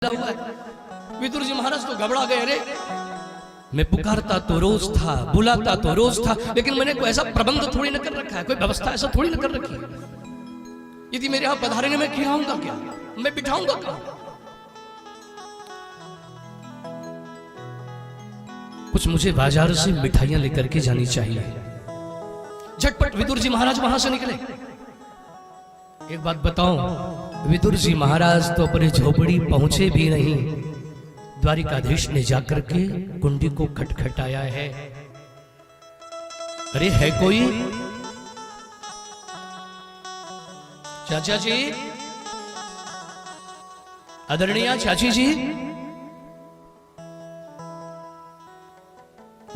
हुआ है। विदुर जी महाराज तो घबरा गए। अरे मैं पुकारता तो रोज था, बुलाता तो रोज था, लेकिन मैंने कोई ऐसा प्रबंध थोड़ी न कर रखा है, कोई व्यवस्था ऐसा थोड़ी न कर रखी है। यदि मेरे यहां पधारने में खिलाऊंगा क्या, मैं बिठाऊंगा कहां? कुछ मुझे बाजार से मिठाइयां लेकर के जानी चाहिए। झटपट विदुर जी महाराज वहां से निकले। एक बात बताऊं, विदुर जी महाराज तो अपने झोपड़ी पहुंचे भी नहीं, द्वारिकाधीश ने जाकर के कुंडी को खटखटाया है। अरे है कोई? चाचा जी, आदरणीय चाची जी।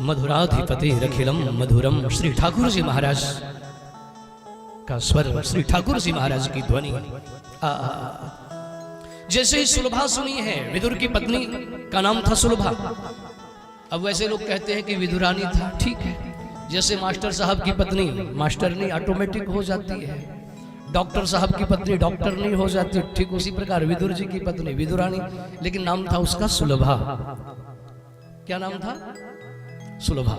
मधुराधिपति रखिलम मधुरम, श्री ठाकुर जी महाराज का स्वर, श्री ठाकुर जी महाराज की ध्वनि। जैसे ही सुलभा सुनी है, विदुर की पत्नी का नाम था सुलभा। अब वैसे लोग कहते हैं कि विदुरानी था, ठीक है। जैसे मास्टर साहब की पत्नी मास्टरनी ऑटोमेटिक हो जाती है, डॉक्टर साहब की पत्नी डॉक्टरनी हो जाती है, ठीक उसी प्रकार विदुर जी की पत्नी विदुरानी, लेकिन नाम था उसका सुलभा। क्या नाम था? सुलभा।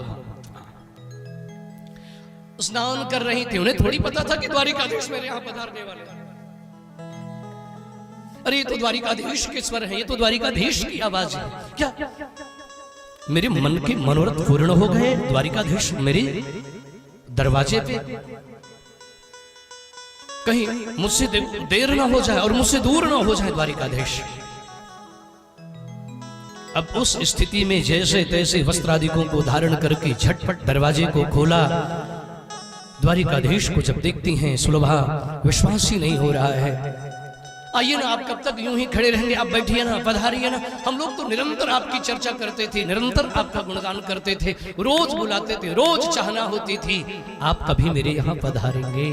स्नान कर रही थी, उन्हें थोड़ी पता था कि द्वारिकाधीश मेरे यहां पधारने वाले हैं। अरे ये तो द्वारिकाधीश के स्वर है, ये तो द्वारिकाधीश की आवाज है। क्या मेरे मन के मनोरथ पूर्ण हो गए? द्वारिकाधीश मेरे दरवाजे पे, कहीं मुझसे देर ना हो जाए और मुझसे दूर ना हो जाए द्वारिकाधीश। अब उस स्थिति में जैसे तैसे वस्त्रादिकों को धारण करके झटपट दरवाजे को खोला। द्वारिकाधीश को जब देखती हैं सुलभा, विश्वास ही नहीं हो रहा है। आइए ना, आप कब तक यूं ही खड़े रहेंगे? आप बैठिए ना, पधारिए ना। हम लोग तो निरंतर आपकी चर्चा करते थे, निरंतर आपका गुणगान करते थे, रोज बुलाते थे, रोज चाहना होती थी आप कभी मेरे यहां पधारेंगे।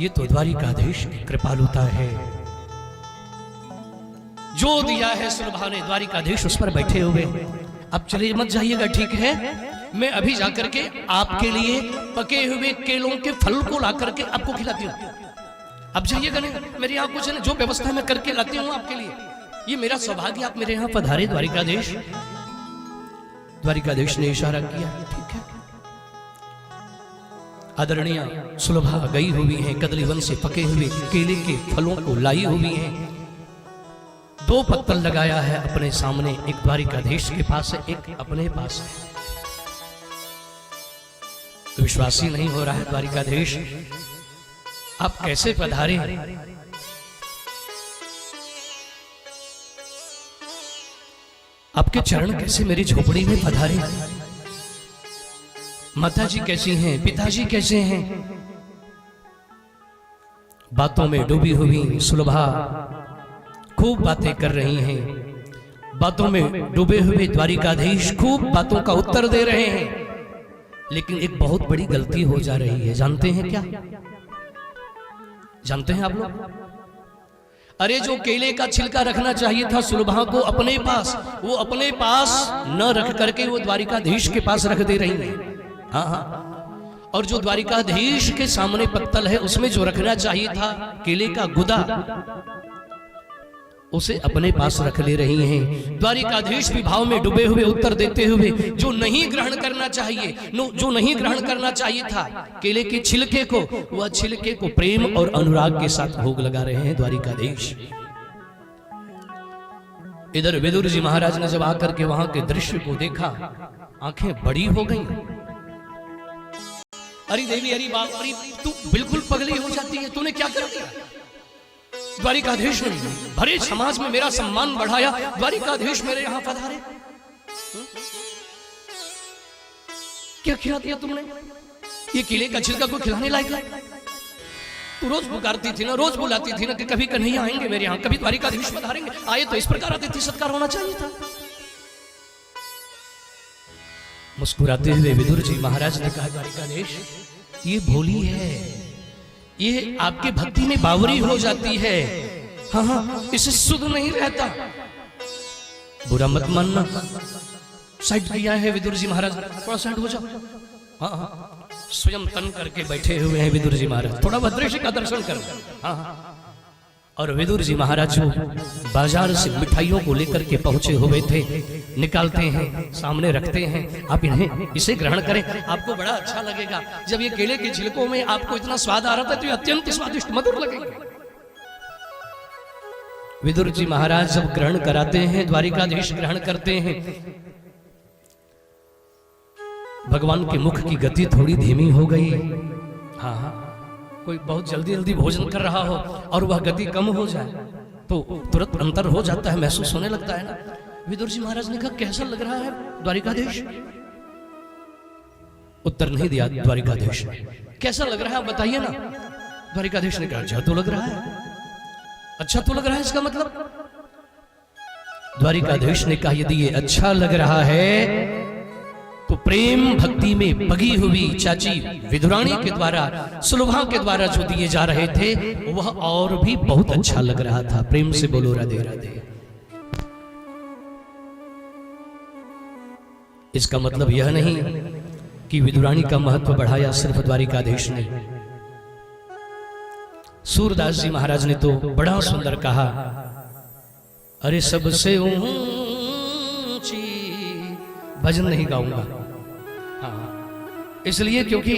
ये तो द्वारिकाधीश की कृपालुता है। जो दिया है सुलभा ने, द्वारिकाधीश उस पर बैठे हुए। अब चले मत जाइएगा, ठीक है? मैं अभी जाकर के आपके लिए पके हुए केलों के फल को ला करके आपको खिलाती हूँ। अब जाइएगा नहीं, मेरे यहाँ कुछ है, जो व्यवस्था मैं करके लाती हूँ आपके लिए। ये मेरा सौभाग्य, आप मेरे यहाँ पधारे द्वारिकाधीश। द्वारिकाधीश ने इशारा किया, ठीक है। आदरणीय सुलभा गई हुई हैं, कदली वन से पके हुए केले के फलों को लाई हुई हैं। 2 पत्तल लगाया है अपने सामने, एक द्वारिकाधीश के पास है, एक अपने पास है। तो विश्वास ही नहीं हो रहा है द्वारिकाधीश, आप कैसे पधारे? आपके चरण कैसे मेरी झोपड़ी में पधारे? माता जी कैसी हैं? पिताजी कैसे हैं? बातों में डूबी हुई सुलभा खूब बातें कर रही हैं। बातों में डूबे हुए द्वारिकाधीश खूब बातों का उत्तर दे रहे हैं, लेकिन एक बहुत बड़ी गलती हो जा रही है। जानते हैं क्या? जानते हैं आप लोग? अरे जो केले का छिलका रखना चाहिए था सुलभा को अपने पास, वो अपने पास न रख करके वो द्वारिकाधीश के पास रख दे रही है। हाँ हाँ, और जो द्वारिकाधीश के सामने पत्तल है, उसमें जो रखना चाहिए था केले का गुदा, उसे अपने पास रख ले रही हैं। द्वारिकाधीश भी भाव में डूबे हुए उत्तर देते हुए, जो नहीं ग्रहण करना चाहिए, जो नहीं ग्रहण करना चाहिए था केले के छिलके को, वह छिलके को प्रेम और अनुराग के साथ भोग लगा रहे हैं द्वारिकाधीश। इधर विदुर जी महाराज ने जब आकर के वहां के दृश्य को देखा, आंखें बड़ी हो गई। अरे देवी, अरे बाप, अरे तू बिल्कुल पगली हो जाती है, तूने क्या कर दिया? द्वारिकाधीश ने भरे समाज में मेरा सम्मान बढ़ाया, द्वारिकाधीश मेरे यहां पधारे, क्या खिला दिया तुमने? ये केले का छिलका को खिलाने लायक है? तू रोज पुकारती थी ना, रोज बुलाती थी ना कि कभी कन्हैया आएंगे मेरे यहां, कभी द्वारिकाधीश पधारेंगे। आए तो इस प्रकार अतिथि सत्कार होना चाहिए था। मुस्कुराते हुए विदुर जी महाराज ने कहा, द्वारिकाधीश ये भोली है, ये आपके भक्ति में बावरी हो जाती है। हाँ हाँ, इसे सुध नहीं रहता, बुरा मत मानना। साइड किया है विदुर जी महाराज, थोड़ा साइड हो जाओ। हाँ हाँ, स्वयं तन करके बैठे हुए हैं विदुर जी महाराज। थोड़ा बहुत दृश्य का दर्शन कर। हाँ हाँ। और विदुर जी महाराज जो बाजार से मिठाइयों को लेकर के पहुंचे हुए थे, निकालते हैं, सामने रखते हैं, आप इन्हें इसे ग्रहण करें, आपको बड़ा अच्छा लगेगा। जब ये केले के छिलकों में आपको इतना स्वाद आ रहा था तो ये अत्यंत स्वादिष्ट मधुर लगेगा। विदुर जी महाराज जब ग्रहण कराते हैं, द्वारिकाधीश ग्रहण करते हैं, भगवान के मुख की गति थोड़ी धीमी हो गई। हाँ हाँ, कोई बहुत जल्दी जल्दी भोजन कर रहा हो और वह गति कम हो जाए तो तुरंत अंतर हो जाता है, महसूस होने लगता है ना। विदुर जी महाराज ने कहा कैसा लग रहा है द्वारिकाधीश? उत्तर नहीं दिया द्वारिकाधीश। कैसा लग रहा है बताइए ना। द्वारिकाधीश ने कहा अच्छा तो लग रहा है, अच्छा तो लग रहा है, इसका मतलब। द्वारिकाधीश ने कहा यदि ये अच्छा लग रहा है तो प्रेम भक्ति में पगी हुई चाची विदुरानी के द्वारा, सुलभा के द्वारा जो दिए जा रहे थे वह और भी बहुत अच्छा लग रहा था। प्रेम से बोलो राधे राधे। इसका मतलब यह नहीं कि विदुरानी का महत्व बढ़ाया सिर्फ द्वारिकाधीश ने। सूरदास जी महाराज ने तो बड़ा सुंदर कहा, अरे सबसे ऊंची भजन नहीं गाऊंगा। हाँ, इसलिए क्योंकि